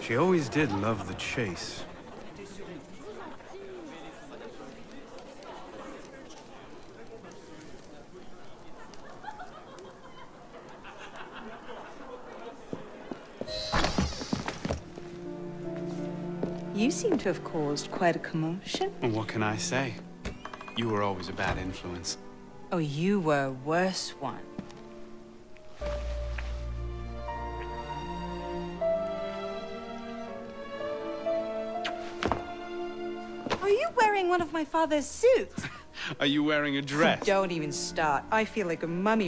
She always did love the chase. You seem to have caused quite a commotion. Well, what can I say? You were always a bad influence. Oh, you were a worse one. Are you wearing one of my father's suits? Are you wearing a dress? Don't even start. I feel like a mummy.